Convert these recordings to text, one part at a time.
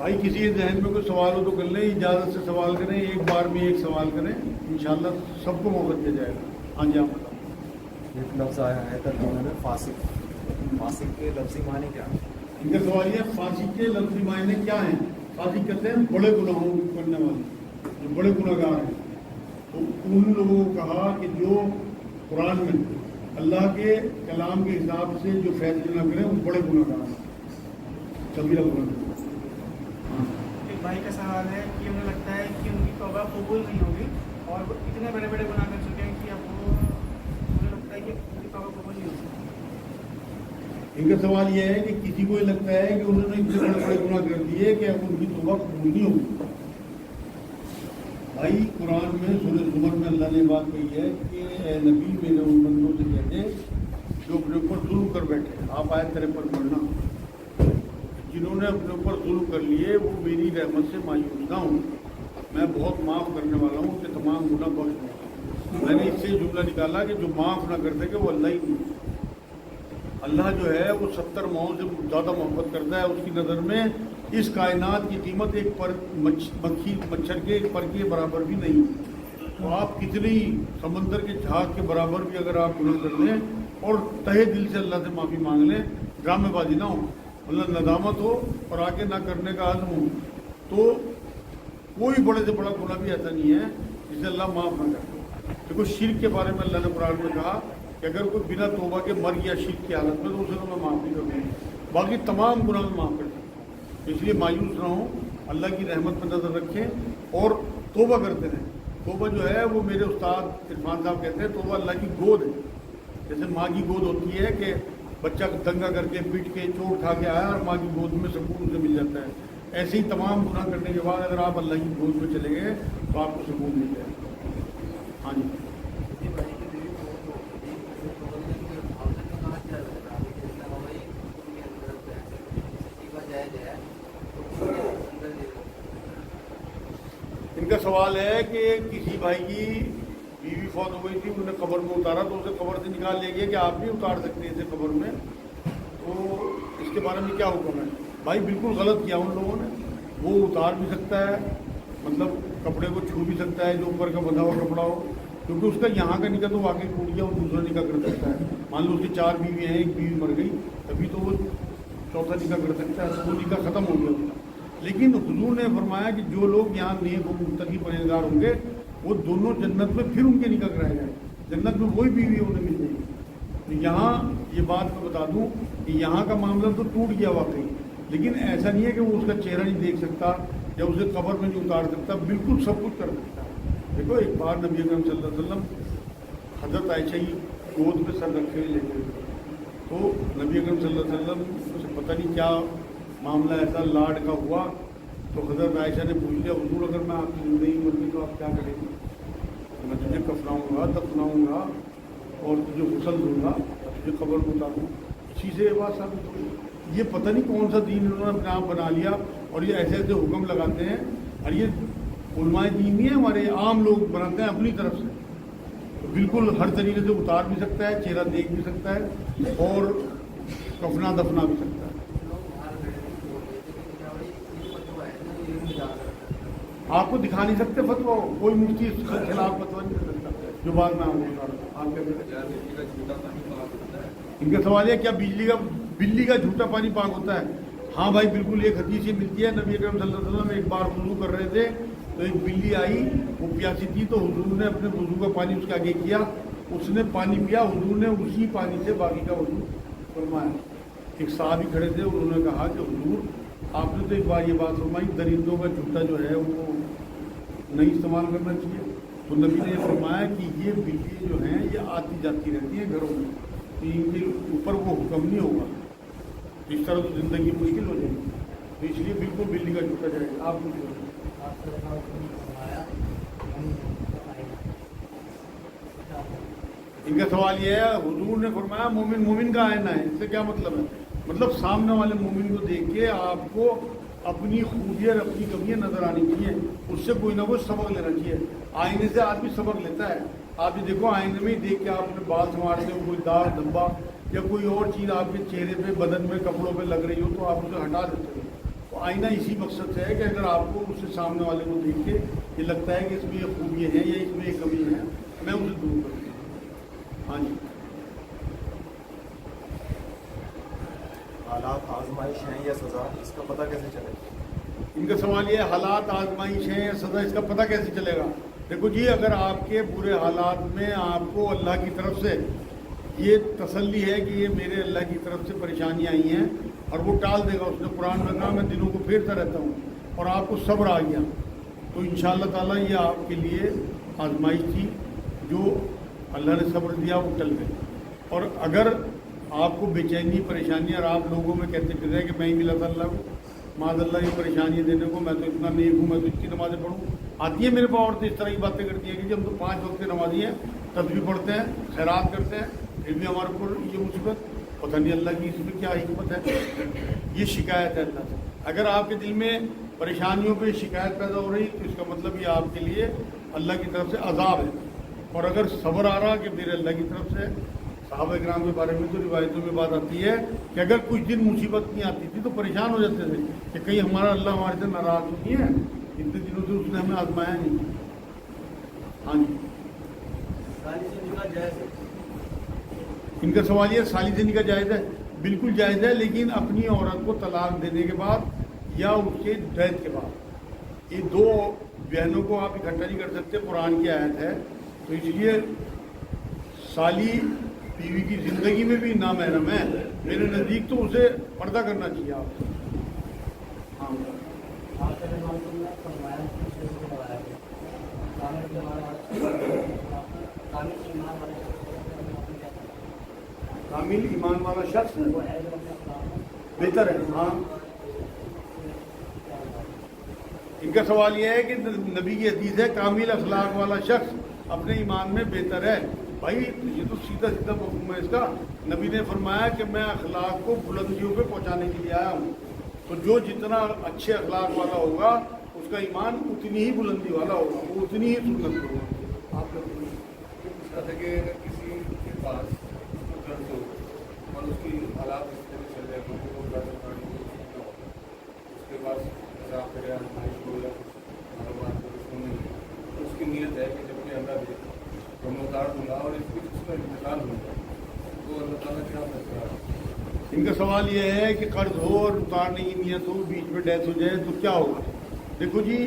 بھائی کسی کے ذہن میں کوئی سوال ہو تو کر لیں، اجازت سے سوال کریں، ایک بار میں ایک سوال کریں، انشاءاللہ سب کو موقع دیا جائے گا. ہاں جی آپ بتائیں. ایک لفظ آیا ہے ترجمے میں فاسق. فاسق کے لفظی معنی کیا ہے؟ ان کا سوال یہ فاسق کے لفظی معنی کیا ہیں؟ فاسق کہتے ہیں بڑے گناہوں کرنے والے، جو بڑے گناہ گار ہیں. تو ان لوگوں کو کہا کہ جو قرآن میں اللہ کے کلام کے حساب سے جو فیصلے نہ کریں وہ بڑے گناہ گار ہیں، کبیرہ گناہ. ایک بھائی کا سوال ہے کہ انہیں لگتا ہے کہ ان کی توبہ قبول نہیں ہوگی اور وہ اتنے بڑے بڑے گناہ کر چکے ہیں کہ اب وہ انہیں لگتا ہے کہ ان کی توبہ قبول نہیں ہوگی. ان کا سوال یہ ہے کہ کسی کو یہ لگتا ہے کہ انہوں نے اتنے بڑے بڑے گناہ کر دیے کہ اب ان کی توبہ قبول نہیں ہوگی. بھائی قرآن میں سورہ زمر میں اللہ نے بات کہی ہے کہ اے نبی میرے ان بندوں سے کہتے جو اپنے اوپر ظلم کر بیٹھے. آپ آئے تیرے پر پڑھنا، جنہوں نے اپنے اوپر ظلم کر لیے وہ میری رحمت سے مایوس نہ ہوں، میں بہت معاف کرنے والا ہوں کہ تمام گناہ بخش دوں گا. میں نے اس سے جملہ نکالا کہ جو معاف نہ کر سکے وہ اللہ ہی نہیں. اللہ جو ہے وہ 70 ماؤں سے زیادہ محبت کرتا ہے. اس کی نظر میں اس کائنات کی قیمت ایک پر مکھی مچھر کے ایک پر کے برابر بھی نہیں. تو آپ کتنی سمندر کے جہاز کے برابر بھی اگر آپ گناہ کر لیں اور تہے دل سے اللہ سے معافی مانگ لیں، ڈرامے بازی نہ ہو، اللہ ندامت ہو اور آگے نہ کرنے کا عزم ہو، تو کوئی بڑے سے بڑا گناہ بھی ایسا نہیں ہے جسے اللہ معاف نہ کرے. دیکھو شرک کے بارے میں اللہ نے قرآن میں کہا کہ اگر کوئی بنا توبہ کے مر گیا شرک کی حالت میں تو اسے تو میں معاف نہیں کروں گا، باقی تمام گناہ میں معاف کر سکتا ہوں. اس لیے مایوس نہ ہوں، اللہ کی رحمت پر نظر رکھیں اور توبہ کرتے رہیں. توبہ جو ہے وہ میرے استاد عرفان صاحب کہتے ہیں توبہ اللہ کی گود ہے. جیسے ماں کی گود ہوتی ہے کہ بچہ دنگا کر کے پیٹ کے چوٹ کھا کے آیا اور ماں کی گود میں سکون سے مل جاتا ہے، ایسے ہی تمام گناہ کرنے کے بعد اگر آپ اللہ کی گود میں چلے گئے تو آپ کو سکون مل جائے گا. ہاں جی. ان کا سوال ہے کہ کسی بھائی کی بیوی فوت ہو گئی تھی، انہوں نے قبر میں اتارا تو اسے قبر سے نکال لے گیا کہ آپ بھی اتار سکتے ہیں اسے قبر میں، تو اس کے بارے میں کیا حکم ہے؟ بھائی بالکل غلط کیا ان لوگوں نے. وہ اتار بھی سکتا ہے، مطلب کپڑے کو چھو بھی سکتا ہے جو اوپر کا بندھا ہوا کپڑا ہو، کیونکہ اس کا یہاں کا نکاح تو واقعی ٹوٹ گیا، وہ دوسرا نکاح کر سکتا ہے. مان لو اس کی 4 بیویاں ہیں، ایک بیوی مر گئی، تبھی تو وہ چوتھا نکاح کر سکتا ہے، تو وہ نکاح ختم ہو گیا اس کا. لیکن حضور نے فرمایا کہ جو لوگ یہاں نیک و متقی پرہیزگار ہوں گے وہ دونوں جنت میں پھر ان کے نکاح کرائے جائیں، جنت میں وہی بیوی انہیں مل جائے گی. تو یہاں یہ بات میں بتا دوں کہ یہاں کا معاملہ تو ٹوٹ گیا واقعی، لیکن ایسا نہیں ہے کہ وہ اس کا چہرہ نہیں دیکھ سکتا یا اسے قبر میں نہیں اتار سکتا، بالکل سب کچھ کر سکتا ہے. دیکھو ایک بار نبی اکرم صلی اللہ علیہ وسلم حضرت عائشہ کی گود پہ سر رکھے ہوئے لے گئے، تو نبی اکرم صلی اللہ علیہ وسلم سے پتہ نہیں کیا معاملہ ایسا لاڈ کا ہوا، تو حضرت عائشہ نے پوچھ لیا حضور اگر میں آپ کی زندگی مرضی تو آپ کیا کریں گے؟ میں تجھے کفناؤں گا، دفناؤں گا اور تجھے غسل دوں گا، تجھے قبر کو اتاروں. اسی سے یہ بات ثابت ہوئی. یہ پتہ نہیں کون سا دین انہوں نے اپنے آپ بنا لیا اور یہ ایسے ایسے حکم لگاتے ہیں، اور یہ علماء دین نہیں ہے، ہمارے عام لوگ بناتے ہیں اپنی طرف سے. بالکل ہر طریقے سے اتار بھی سکتا ہے، چہرہ دیکھ بھی سکتا ہے اور کفنا دفنا بھی سکتا ہے. آپ کو دکھا نہیں سکتے فتویٰ، کوئی مفتی اس کے خلاف فتویٰ نہیں کر سکتا جو بات میں آپ کو بتا رہا ہوں. ان کا سوال ہے کیا بلی کا جھوٹا پانی پاک ہوتا ہے؟ ہاں بھائی بالکل، ایک حدیث یہ ملتی ہے، نبی اکرم صلی اللہ علیہ وسلم ایک بار وضو کر رہے تھے تو ایک بلی آئی، وہ پیاسی تھی، تو حضور نے اپنے وضو کا پانی اس کے آگے کیا، اس نے پانی پیا، حضور نے اسی پانی سے باقی کا وضو فرمایا. ایک صحابی کھڑے تھے، انہوں نے کہا کہ حضور آپ نے تو ایک بار یہ بات فرمائی درندوں کا جھوٹا جو ہے وہ نہیں استعمال کرنا چاہیے، تو نبی نے یہ فرمایا کہ یہ بلی جو ہیں یہ آتی جاتی رہتی ہیں گھروں میں، تو ان کے اوپر وہ حکم نہیں ہوگا، اس طرح تو زندگی مشکل ہو جائے گی. تو اس لیے بالکل بلی کا جھوٹا جائے گا. آپ کچھ ان کا سوال یہ ہے، حضور نے فرمایا مومن مومن کا آئینہ ہے، اس سے کیا مطلب ہے؟ مطلب سامنے والے مومن کو دیکھ کے آپ کو اپنی خوبیاں اور اپنی کمیاں نظر آنی چاہیے، اس سے کوئی نہ کوئی سبق لینا چاہیے. آئینے سے آدمی سبق لیتا ہے. آپ یہ دیکھو آئینے میں ہی دیکھ کے آپ اپنے بال سنوارتے ہو، کوئی داغ دھبا یا کوئی اور چیز آپ کے چہرے پہ بدن میں کپڑوں پہ لگ رہی ہو تو آپ اسے ہٹا دیتے ہو. तो आईना इसी मकसद से है कि अगर आपको उससे सामने वाले को देख के ये लगता है कि इसमें ये खूबियाँ हैं या इसमें ये कमी है, मैं उसे दूर करती हूँ। हाँ जी। हालात आजमाइश हैं या सज़ा, इसका पता कैसे चलेगा? इनका सवाल ये है, हालात आजमाइश है या सज़ा, इसका पता कैसे चलेगा? देखो जी, अगर आपके बुरे हालात में आपको अल्लाह की तरफ से ये तसल्ली है कि ये मेरे अल्लाह की तरफ से परेशानियाँ आई हैं और वो टाल देगा, उसने कुरान में कहा मैं दिनों को फेरता रहता हूँ, और आपको सब्र आ गया, तो इंशाअल्लाह ताला ये आपके लिए आजमाइश थी, जो अल्लाह ने सब्र दिया वो टल गई। और अगर आपको बेचैनी परेशानी और आप लोगों में कहते फिर रहे कि मैं ही मिला था अल्लाह को, माज़अल्लाह ये परेशानी देने को, मैं तो इतना नेक हूँ, मैं तो इतनी नमाज़ें पढ़ूँ, आती है मेरे पास औरतें इस तरह की बातें करती हैं कि हम तो 5 वक्त के नमाजी हैं, तस्बीह पढ़ते हैं, खैरात करते हैं, फिर भी हमारे ऊपर ये मुसीबत, पता नहीं अल्लाह की इसमें क्या हिकमत है। ये शिकायत है अल्लाह से। अगर आपके दिल में परेशानियों पे शिकायत पैदा हो रही तो इसका मतलब ये आपके लिए अल्लाह की तरफ से अजाब है। और अगर सब्र आ रहा कि मेरे अल्लाह की तरफ से, सहाबा किराम के बारे में तो रिवायतों में बात आती है कि अगर कुछ दिन मुसीबत नहीं आती थी तो परेशान हो जाते थे कि कहीं हमारा अल्लाह हमारे से नाराज़ तो नहीं है, इतने दिनों से उसने हमें आजमाया नहीं। हाँ जी। इनका सवाल ये, साली से निकाह जायज़ है? बिल्कुल जायज़ है, लेकिन अपनी औरत को तलाक देने के बाद या उसके डेथ के बाद। ये दो बहनों को आप इकट्ठा नहीं कर सकते, कुरान की आयत है, तो इसलिए साली बीवी की ज़िंदगी में भी नामहरम है मेरे नज़दीक, तो उसे पर्दा करना चाहिए आपको। हाँ, कामिल ईमान वाला शख्स बेहतर है। हाँ, इनका सवाल यह है कि नबी की हदीस है कामिल अखलाक वाला शख्स अपने ईमान में बेहतर है। भाई ये तो सीधा सीधा मफ़हूम है इसका। नबी ने फरमाया कि मैं अखलाक को बुलंदियों पे पहुंचाने के लिए आया हूँ, तो जो जितना अच्छे अखलाक वाला होगा उसका ईमान उतनी ही बुलंदी वाला होगा, वो उतनी ही सुन्नत होगा। आप लोग पूछा था कि अगर किसी के पास कर्ज हो और उसकी हालात इस तरह चल रहे हैं, वो ज़्यादा पानी हो, उसके पास हिसाब करे आजमाइश हो या कुछ कारोबार को कुछ नहीं, तो उसकी नीयत है कि जब भी अल्लाह दे तो मैं उतार दूँगा और इस बीच उसका इंतकाल होगा, तो अल्लाह ताला क्या फैसला? इनका सवाल यह है कि कर्ज हो और उतारने की नीयत हो, बीच में डेथ हो जाए तो क्या होगा? देखो जी,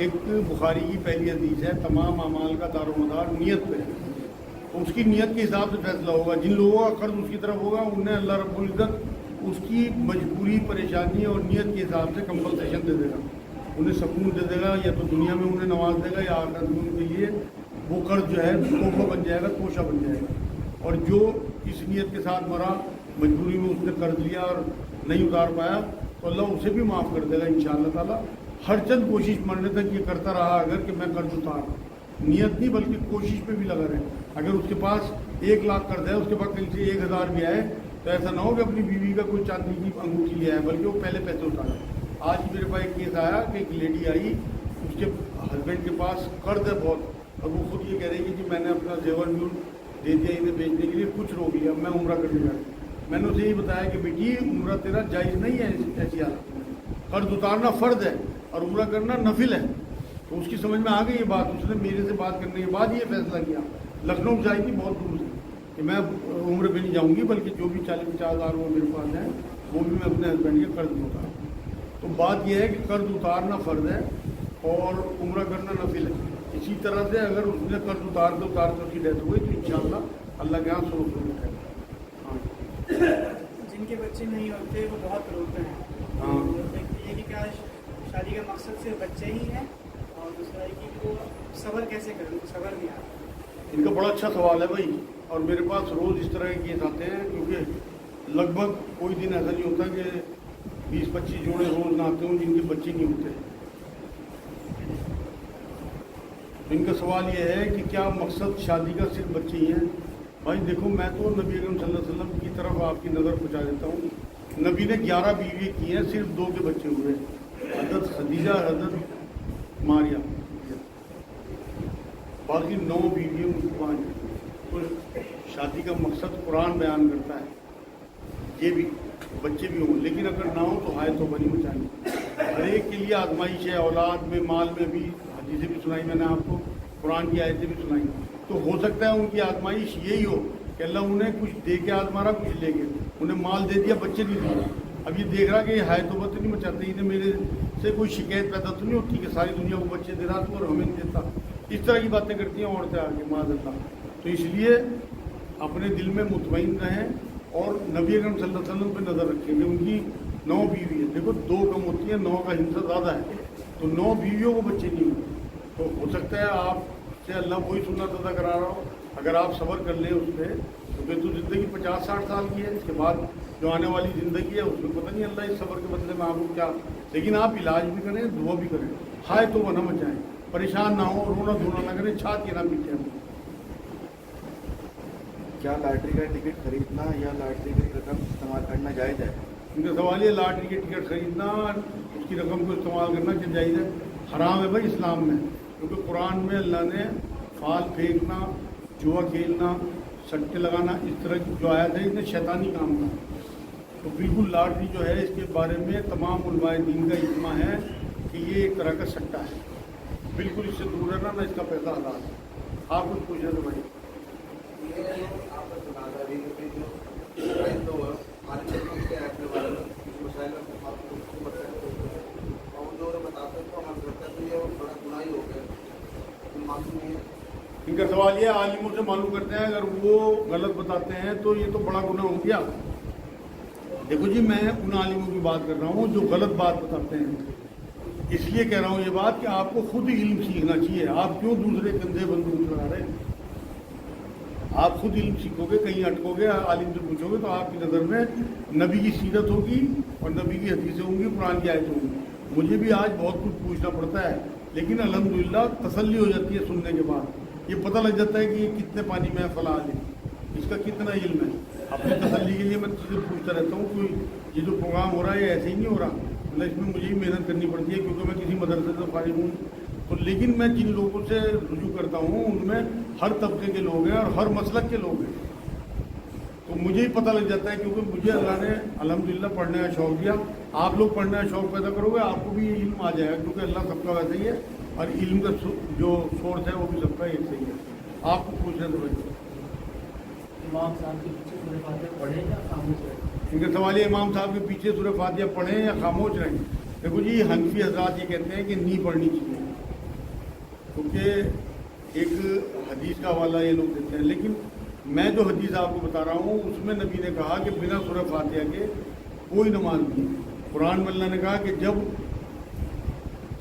एक बुखारी की पहली हदीस है, तमाम अमाल का दारोमदार नीयत पे है, तो उसकी नीयत के हिसाब से फैसला होगा। जिन लोगों का कर्ज उसकी तरफ होगा उन्हें अल्लाह रब्बुल इज़्ज़त उसकी मजबूरी, परेशानी और नीयत के हिसाब से कंपलसेशन दे देगा, उन्हें सुकून दे देगा, या तो दुनिया में उन्हें नवाज देगा या आखिरत में उनके लिए वो कर्ज जो है तोहफा बन जाएगा, तोशा बन जाएगा। और जो इस नीयत के साथ मरा, मजबूरी में उसने कर्ज लिया और नहीं उतार पाया, तो अल्लाह उसे भी माफ़ कर देगा इंशाअल्लाह ताला। हर चंद कोशिश मरने तक ये करता रहा अगर कि मैं कर्ज उतार, नीयत नहीं बल्कि कोशिश पे भी लगा रहे। अगर उसके पास 1 लाख कर्ज है, उसके पास कहीं से 1000 भी आए, तो ऐसा ना हो कि अपनी बीवी का कोई चांदी की अंगूठी लिया है, बल्कि वो पहले पैसे उतारे। आज मेरे पास एक केस आया कि एक लेडी आई, उसके हस्बैंड के पास कर्ज है बहुत, और वो खुद ये कह रही है कि मैंने अपना जेवर म्यूल दे दिया इन्हें बेचने के लिए, कुछ रोक लिया, मैं उम्रा करने जा रही। मैंने उसे यही बताया कि बेटी उम्रा तेरा जायज़ नहीं है ऐसी हालत में, कर्ज उतारना फ़र्ज है और उम्रा करना नफिल है। तो उसकी समझ में आ गई ये बात, उसने मेरे से बात करने के बाद ये फैसला किया, लखनऊ से आई थी बहुत दूर से, कि मैं उम्र पे नहीं जाऊँगी, बल्कि जो भी 40-50 हज़ार वो मेरे पास हैं वो भी मैं अपने हस्बैंड के कर्ज उतार। तो बात यह है कि कर्ज उतारना फ़र्ज है और उम्रा करना नफिल है। इसी तरह से अगर उसने कर्ज उतारते उसकी डेथ हो गई तो इंशाअल्लाह अल्लाह के यहाँ सुरक्षित रहेगा। हाँ, जिनके बच्चे नहीं होते वो बहुत रोते हैं। हाँ। ये कि क्या शादी का मकसद सिर्फ बच्चे ही हैं, और दूसरा है कि वो सब्र कैसे करें, सब्र नहीं आता। इनका बड़ा अच्छा सवाल है भाई, और मेरे पास रोज़ इस तरह के केस आते हैं, क्योंकि लगभग कोई दिन ऐसा नहीं होता कि 20-25 जोड़े रोज़ ना आते हों जिनके बच्चे नहीं होते। इनका सवाल यह है कि क्या मकसद शादी का सिर्फ बच्चे ही हैं? भाई देखो, मैं तो नबी अकरम सल्लल्लाहु अलैहि वसल्लम की तरफ आपकी नज़र पहुँचा देता हूँ। नबी ने 11 बीवी की हैं, सिर्फ 2 के बच्चे हुए, हज़रत खदीजा, हज़रत मारिया, बाकी 9 बीवियों मुसलमान हैं। तो शादी का मकसद कुरान बयान करता है, ये भी बच्चे भी हों, लेकिन अगर ना हो तो हाय तो बनी मचानी। हर एक के लिए आजमाइश है, औलाद में, माल में भी। हदीसें भी सुनाई मैंने आपको, कुरान की आयतें भी सुनाई। तो हो सकता है उनकी आजमाइश यही हो कि अल्लाह उन्हें कुछ दे के आजमा रहा, कुछ ले गए, उन्हें माल दे दिया, बच्चे नहीं दिए। अब ये देख रहा कि हाय तो नहीं मचाते, इन्हें मेरे से कोई शिकायत पैदा तो नहीं होती कि सारी दुनिया को बच्चे दे रहा तू और हमें नहीं देता। इस तरह की बातें करती हैं औरतें आगे, माज़अल्लाह। तो इसलिए अपने दिल में मुतमईन रहें और नबी अकरम सल्लल्लाहु अलैहि वसल्लम पर नज़र रखें कि उनकी 9 बीवी है। देखो 2 कम होती है, 9 का हिस्सा ज़्यादा है, तो 9 बीवियों को बच्चे नहीं हुए। तो हो सकता है आपसे अल्लाह कोई सुन्नत अदा करा रहा हो, अगर आप सब्र कर लें उस पर, तो फिर तो ज़िंदगी 50-60 साल की है। इसके बाद जो आने वाली ज़िंदगी है उसमें पता नहीं अल्लाह इस सब्र के बदले में आपको क्या। लेकिन आप इलाज भी करें, दुआ भी करें, हाय तो वो न मचाएं, परेशान ना हो, रोना धोना ना करें, छाती ना पीटे। क्या लॉटरी का टिकट खरीदना या लॉटरी की रकम इस्तेमाल करना जायज़ है? उनका सवाल ये, लॉटरी के टिकट खरीदना, उसकी रकम को इस्तेमाल करना क्या जायज़ है? हराम है भाई इस्लाम में, क्योंकि कुरान में अल्लाह ने फाल फेंकना, जुआ खेलना, सट्टे लगाना, इस तरह की जो आयत है इसने शैतानी काम का। तो बिल्कुल लॉटरी जो है इसके बारे में तमाम उलमाए दीन का इज्मा है कि ये एक तरह का सट्टा है, बिल्कुल इससे दूर रहना, ना इसका पैसा हलाल है। आप कुछ पूछ रहे थे भाई? इनका सवाल ये, आलिमों से मालूम करते हैं अगर वो गलत बताते हैं तो ये तो बड़ा गुनाह हो गया। देखो जी, मैं उन आलिमों की बात कर रहा हूँ जो गलत बात बताते हैं। इसलिए कह रहा हूँ ये बात कि आपको खुद इल्म सीखना चाहिए। आप क्यों दूसरे कंधे बंदूक लगा रहे हैं? आप खुद इल्म सीखोगे, कहीं अटकोगे, आलिम से पूछोगे तो आपकी नज़र में नबी की सीरत होगी और नबी की हदीसें होंगी, कुरान की आयतें होंगी। मुझे भी आज बहुत कुछ पूछना पड़ता है, लेकिन अल्हम्दुलिल्लाह तसल्ली हो जाती है सुनने के बाद। ये पता लग जाता है कि ये कितने पानी में है फला आलिम, इसका कितना इल्म है। अपनी तसल्ली के लिए मैं चीज़ें पूछता रहता हूँ। कोई ये जो प्रोग्राम हो रहा है ये ऐसे ही नहीं हो रहा, मतलब इसमें मुझे ही मेहनत करनी पड़ती है, क्योंकि मैं किसी मदरसे से फारिग हूँ। तो लेकिन मैं जिन लोगों से रुजू करता हूँ उनमें हर तबके के लोग हैं और हर मसलक के लोग हैं। तो मुझे ही पता लग जाता है, क्योंकि मुझे अल्लाह ने अल्हम्दुलिल्लाह पढ़ने का शौक़ दिया। आप लोग पढ़ने का शौक़ पैदा करोगे, आपको भी ये इल्म आ जाएगा, क्योंकि अल्लाह सबका वैसे ही है और इल्म का जो सोर्स है वो भी सबका एक सही है। आपको पूछ रहे थे भाई, इमाम साहब के पीछे सूरह फातिहा पढ़ें या खामोश रहें? इनका सवाल है, इमाम साहब के पीछे सूरह फातिहा पढ़ें या खामोश रहें? देखो जी, हनफी हज़रात ये कहते हैं कि नहीं पढ़नी चाहिए, क्योंकि एक हदीस का हवाला ये लोग देते हैं। लेकिन मैं जो हदीस आपको बता रहा हूँ उसमें नबी ने कहा कि बिना सूरह फातिहा के कोई नमाज नहीं। कुरान में अल्लाह ने कहा कि जब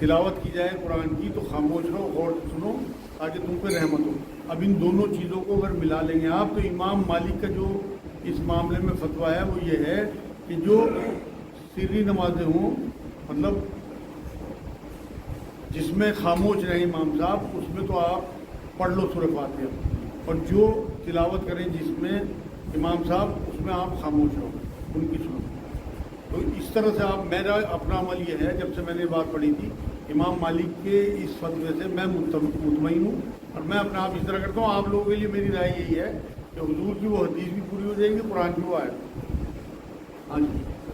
तिलावत की जाए कुरान की तो खामोश रहो, गौर से सुनो, ताकि तुम पे रहमत हो। अब इन दोनों चीज़ों को अगर मिला लेंगे आप, तो इमाम मालिक का जो इस मामले में फतवा है वो ये है कि जो सिर्री नमाजें हों, मतलब जिसमें खामोश रहे इमाम साहब, उसमें तो आप पढ़ लो सूरह फातिहा, और जो तिलावत करें जिसमें इमाम साहब, उसमें आप खामोश रहो, उनकी सुनो। तो इस तरह से आप, मेरा अपना अमल ये है, जब से मैंने बात पढ़ी थी इमाम मालिक के इस फतवे से मैं मुतमईन हूँ और मैं अपने आप इस तरह करता हूँ। आप लोगों के लिए मेरी राय यही है कि हुजूर की वो हदीस भी पूरी हो जाएगी, कुरान की वो आयत। हाँ जी।